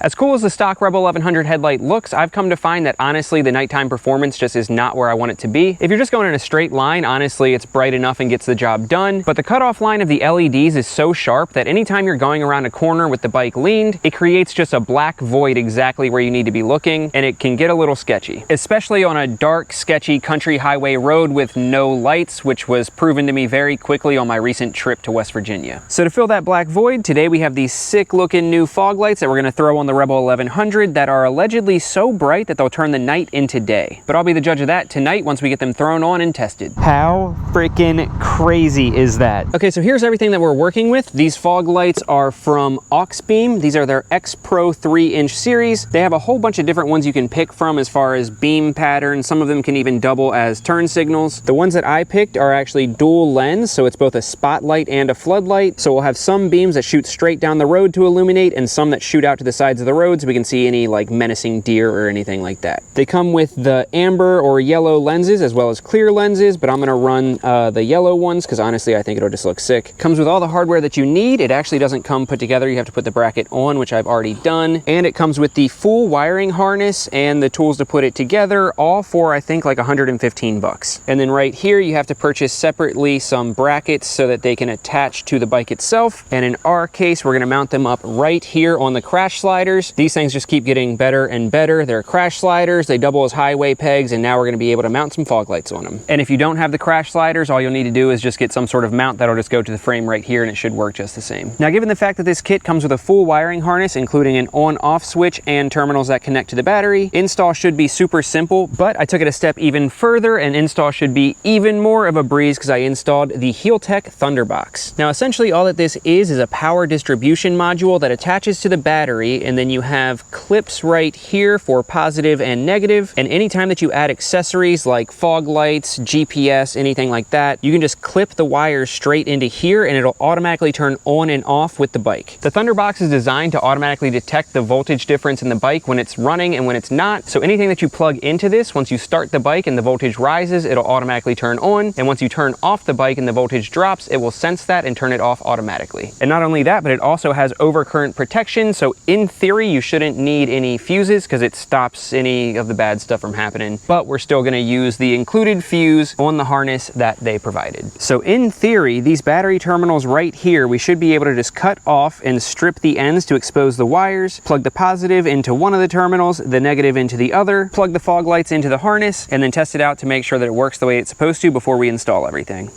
As cool as the stock Rebel 1100 headlight looks, I've come to find that honestly the nighttime performance just is not where I want it to be. If you're just going in a straight line, honestly it's bright enough and gets the job done, but the cutoff line of the LEDs is so sharp that anytime you're going around a corner with the bike leaned, it creates just a black void exactly where you need to be looking, and it can get a little sketchy, especially on a dark, sketchy country highway road with no lights, which was proven to me very quickly on my recent trip to West Virginia. So to fill that black void, today we have these sick looking new fog lights that we're going to throw on the Rebel 1100 that are allegedly so bright that they'll turn the night into day. But I'll be the judge of that tonight once we get them thrown on and tested. How freaking crazy is that? Okay, so here's everything that we're working with. These fog lights are from Auxbeam. These are their X Pro 3-inch series. They have a whole bunch of different ones you can pick from as far as beam patterns. Some of them can even double as turn signals. The ones that I picked are actually dual lens, so it's both a spotlight and a floodlight. So we'll have some beams that shoot straight down the road to illuminate and some that shoot out to the sides of the road so we can see any like menacing deer or anything like that. They come with the amber or yellow lenses as well as clear lenses, but I'm gonna run the yellow ones because honestly I think it'll just look sick. Comes with all the hardware that you need. It actually doesn't come put together. You have to put the bracket on, which I've already done. And it comes with the full wiring harness and the tools to put it together, all for I think like 115 bucks. And then right here you have to purchase separately some brackets so that they can attach to the bike itself. And in our case, we're gonna mount them up right here on the crash sliders. These things just keep getting better and better. They're crash sliders, they double as highway pegs, and now we're gonna be able to mount some fog lights on them. And if you don't have the crash sliders, all you'll need to do is just get some sort of mount that'll just go to the frame right here and it should work just the same. Now, given the fact that this kit comes with a full wiring harness, including an on-off switch and terminals that connect to the battery, install should be super simple, but I took it a step even further and install should be even more of a breeze because I installed the Heeltech Thunderbox. Now, essentially all that this is a power distribution module that attaches to the battery, and then you have clips right here for positive and negative, and anytime that you add accessories like fog lights, GPS, anything like that, you can just clip the wires straight into here and it'll automatically turn on and off with the bike. The Thunderbox is designed to automatically detect the voltage difference in the bike when it's running and when it's not, so anything that you plug into this, once you start the bike and the voltage rises, it'll automatically turn on, and once you turn off the bike and the voltage drops, it will sense that and turn it off automatically. And not only that, but it also has overcurrent protection, so in theory you shouldn't need any fuses because it stops any of the bad stuff from happening, but we're still going to use the included fuse on the harness that they provided. So in theory, these battery terminals right here, we should be able to just cut off and strip the ends to expose the wires, plug the positive into one of the terminals, the negative into the other, plug the fog lights into the harness, and then test it out to make sure that it works the way it's supposed to before we install everything.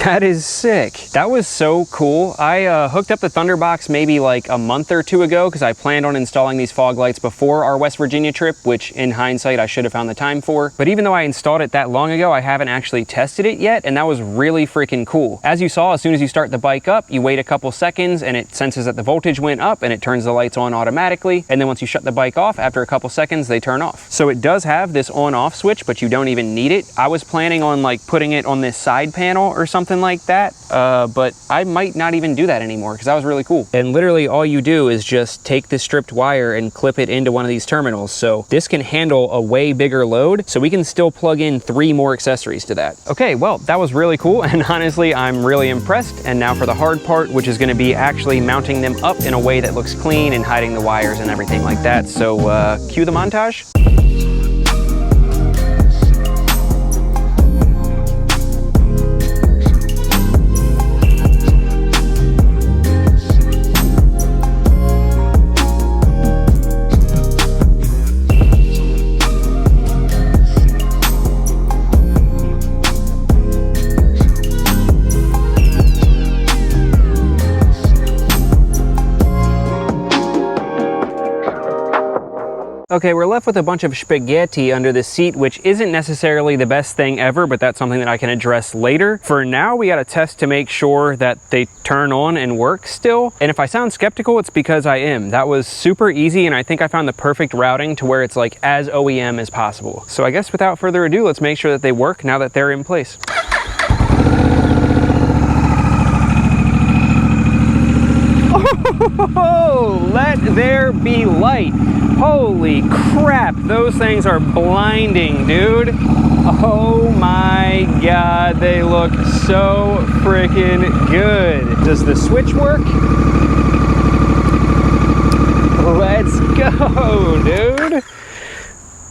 That is sick. That was so cool. I hooked up the Thunderbox maybe like a month or two ago because I planned on installing these fog lights before our West Virginia trip, which in hindsight I should have found the time for. But even though I installed it that long ago, I haven't actually tested it yet, and that was really freaking cool. As you saw, as soon as you start the bike up, you wait a couple seconds and it senses that the voltage went up and it turns the lights on automatically. And then once you shut the bike off, after a couple seconds, they turn off. So it does have this on-off switch, but you don't even need it. I was planning on like putting it on this side panel or something like that, but I might not even do that anymore because that was really cool. And literally all you do is just take the stripped wire and clip it into one of these terminals. So this can handle a way bigger load, so we can still plug in 3 more accessories to that. Okay, well, that was really cool, and honestly, I'm really impressed. And now for the hard part, which is gonna be actually mounting them up in a way that looks clean and hiding the wires and everything like that. So cue the montage. Okay, we're left with a bunch of spaghetti under the seat, which isn't necessarily the best thing ever, but that's something that I can address later. For now, we got to test to make sure that they turn on and work still. And if I sound skeptical, it's because I am. That was super easy, and I think I found the perfect routing to where it's like as OEM as possible. So I guess without further ado, let's make sure that they work now that they're in place. Oh, let there be light. Holy crap, those things are blinding, dude. Oh my God, they look so freaking good. Does the switch work? Let's go, dude.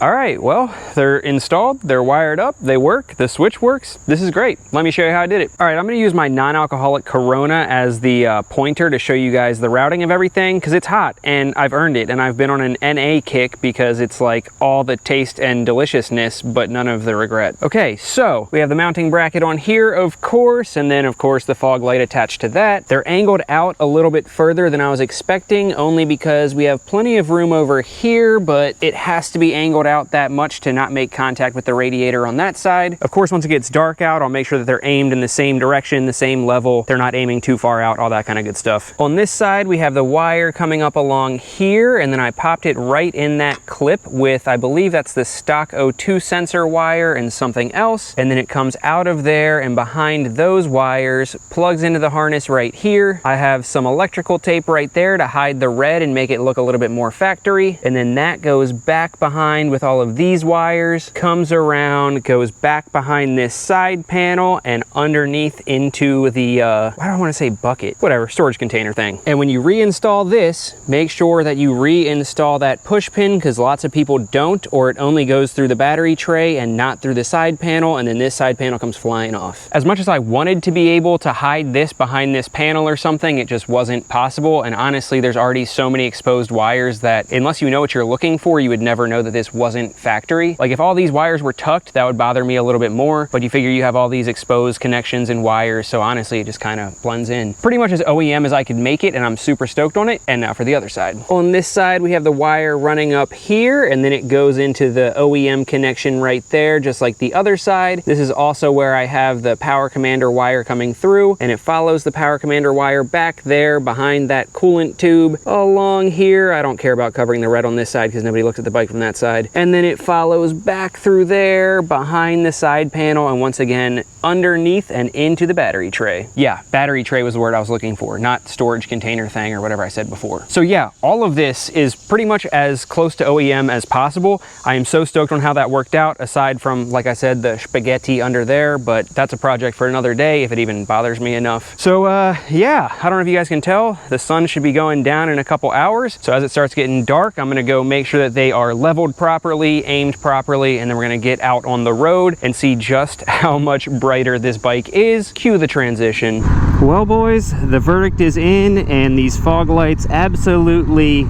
All right, well, they're installed, they're wired up, they work, the switch works. This is great. Let me show you how I did it. All right, I'm gonna use my non-alcoholic Corona as the pointer to show you guys the routing of everything, because it's hot and I've earned it, and I've been on an NA kick because it's like all the taste and deliciousness, but none of the regret. Okay, so we have the mounting bracket on here, of course, and then of course the fog light attached to that. They're angled out a little bit further than I was expecting, only because we have plenty of room over here, but it has to be angled out that much to not make contact with the radiator on that side. Of course, once it gets dark out, I'll make sure that they're aimed in the same direction, the same level. They're not aiming too far out, all that kind of good stuff. On this side, we have the wire coming up along here, and then I popped it right in that clip with, I believe that's the stock O2 sensor wire and something else. And then it comes out of there and behind those wires, plugs into the harness right here. I have some electrical tape right there to hide the red and make it look a little bit more factory. And then that goes back behind with all of these wires, comes around, goes back behind this side panel and underneath into the, I don't want to say bucket, whatever, storage container thing. And when you reinstall this, make sure that you reinstall that push pin, because lots of people don't, or it only goes through the battery tray and not through the side panel, and then this side panel comes flying off. As much as I wanted to be able to hide this behind this panel or something, it just wasn't possible. And honestly, there's already so many exposed wires that unless you know what you're looking for, you would never know that this wasn't factory. Like if all these wires were tucked, that would bother me a little bit more, but you figure you have all these exposed connections and wires, so honestly it just kind of blends in. Pretty much as OEM as I could make it, and I'm super stoked on it. And now for the other side. On this side, we have the wire running up here, and then it goes into the OEM connection right there, just like the other side. This is also where I have the power commander wire coming through, and it follows the power commander wire back there behind that coolant tube along here. I don't care about covering the red on this side because nobody looks at the bike from that side. And then it follows back through there behind the side panel, and once again underneath and into the battery tray. Yeah, battery tray was the word I was looking for, not storage container thing or whatever I said before. So yeah, all of this is pretty much as close to OEM as possible. I am so stoked on how that worked out, aside from, like I said, the spaghetti under there, but that's a project for another day if it even bothers me enough. So yeah, I don't know if you guys can tell, the sun should be going down in a couple hours. So as it starts getting dark, I'm gonna go make sure that they are leveled properly, aimed properly, and then we're gonna get out on the road and see just how much brighter this bike is. Cue the transition. Well boys, the verdict is in, and these fog lights absolutely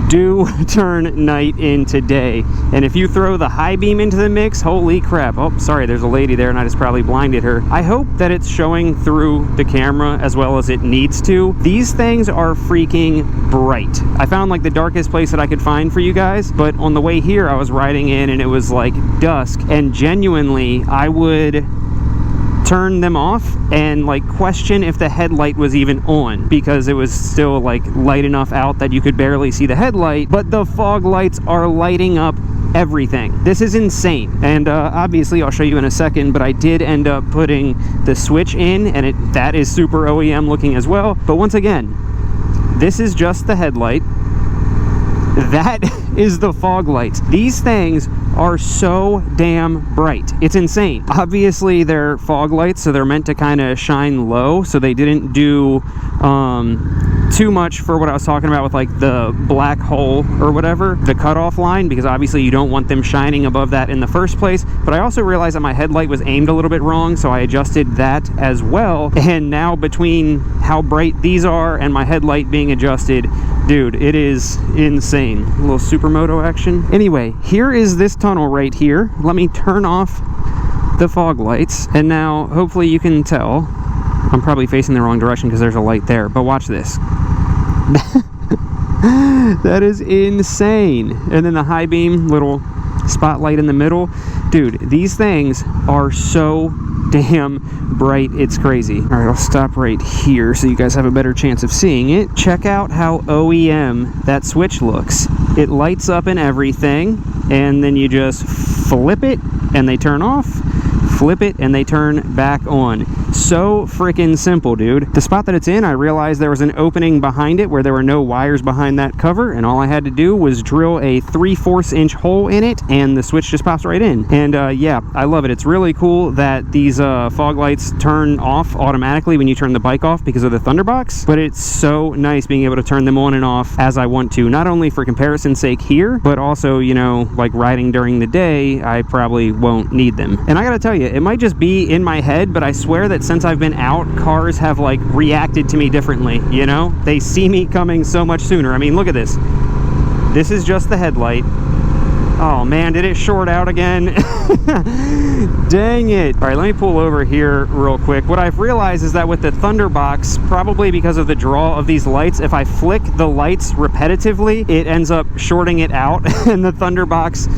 do turn night into day. And if you throw the high beam into the mix, holy crap. Oh, sorry, there's a lady there and I just probably blinded her. I hope that it's showing through the camera as well as it needs to. These things are freaking bright. I found like the darkest place that I could find for you guys, but on the way here I was riding in and it was like dusk, and genuinely I would turn them off and like question if the headlight was even on, because it was still like light enough out that you could barely see the headlight, but the fog lights are lighting up everything. This is insane. And obviously I'll show you in a second, but I did end up putting the switch in, and that is super OEM looking as well. But once again, this is just the headlight. That is the fog lights. These things are so damn bright. It's insane. Obviously they're fog lights, so they're meant to kind of shine low, so they didn't do too much for what I was talking about with like the black hole or whatever, the cutoff line, because obviously you don't want them shining above that in the first place. But I also realized that my headlight was aimed a little bit wrong, so I adjusted that as well. And now between how bright these are and my headlight being adjusted, dude, it is insane. A little supermoto action. Anyway, here is this tunnel right here. Let me turn off the fog lights, and now hopefully you can tell I'm probably facing the wrong direction because there's a light there, but watch this. That is insane. And then the high beam little spotlight in the middle. Dude, these things are so damn bright, it's crazy. All right, I'll stop right here so you guys have a better chance of seeing it. Check out how OEM that switch looks. It lights up and everything, and then you just flip it and they turn off, flip it and they turn back on. So freaking simple, dude. The spot that it's in, I realized there was an opening behind it where there were no wires behind that cover, and all I had to do was drill a 3/4 inch hole in it, and the switch just pops right in. And yeah, I love it. It's really cool that these fog lights turn off automatically when you turn the bike off because of the Thunderbox, but it's so nice being able to turn them on and off as I want to, not only for comparison's sake here, but also, you know, like riding during the day, I probably won't need them. And I gotta tell you, it might just be in my head, but I swear that since I've been out, cars have like reacted to me differently, you know? They see me coming so much sooner. I mean, look at this. This is just the headlight. Oh man, did it short out again? Dang it. All right, let me pull over here real quick. What I've realized is that with the Thunderbox, probably because of the draw of these lights, if I flick the lights repetitively, it ends up shorting it out and the Thunderbox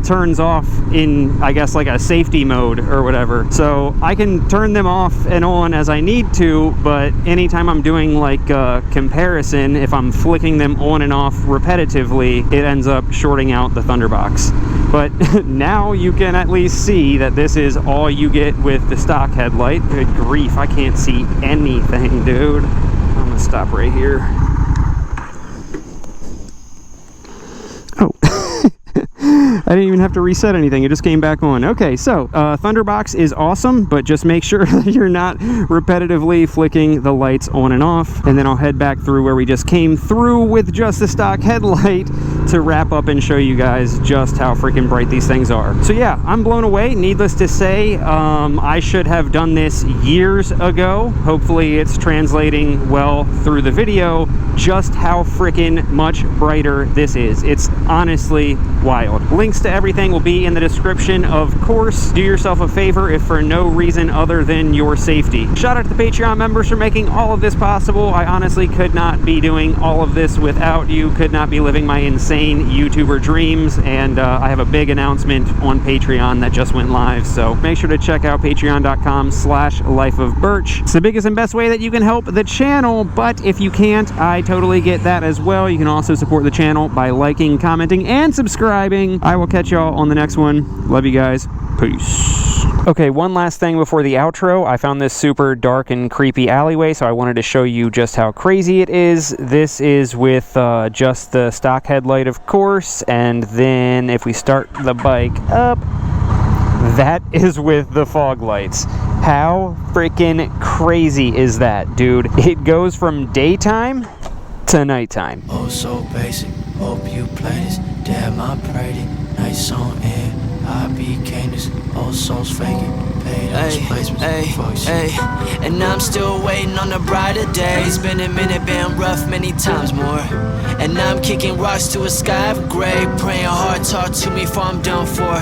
turns off in, I guess, like a safety mode or whatever. So I can turn them off and on as I need to, but anytime I'm doing like a comparison, if I'm flicking them on and off repetitively, it ends up shorting out the Thunderbox. But now you can at least see that this is all you get with the stock headlight. Good grief, I can't see anything, dude. I'm gonna stop right here. Oh. I didn't even have to reset anything, it just came back on. Okay, so Thunderbox is awesome, but just make sure that you're not repetitively flicking the lights on and off. And then I'll head back through where we just came through with just the stock headlight to wrap up and show you guys just how freaking bright these things are. So yeah, I'm blown away. Needless to say, I should have done this years ago. Hopefully it's translating well through the video just how freaking much brighter this is. It's honestly wild. Links to everything will be in the description, of course. Do yourself a favor if for no reason other than your safety. Shout out to the Patreon members for making all of this possible. I honestly could not be doing all of this without you, could not be living my insane YouTuber dreams, and I have a big announcement on Patreon that just went live, so make sure to check out patreon.com/LifeOfBurch. It's the biggest and best way that you can help the channel, but if you can't, I totally get that as well. You can also support the channel by liking, commenting, and subscribing. I will catch y'all on the next one. Love you guys. Peace. Okay, one last thing before the outro. I found this super dark and creepy alleyway, so I wanted to show you just how crazy it is. This is with just the stock headlight, of course, and then if we start the bike up, that is with the fog lights. How freaking crazy is that, dude? It goes from daytime to nighttime. Oh, so basic. Hope you play this. Damn, I prayed it. Nice song, and I became this. Old souls faking. Paid those placements. And I'm still waiting on the brighter days. Been a minute, been rough many times more. And I'm kicking rocks to a sky of gray. Praying hard, talk to me before I'm done for.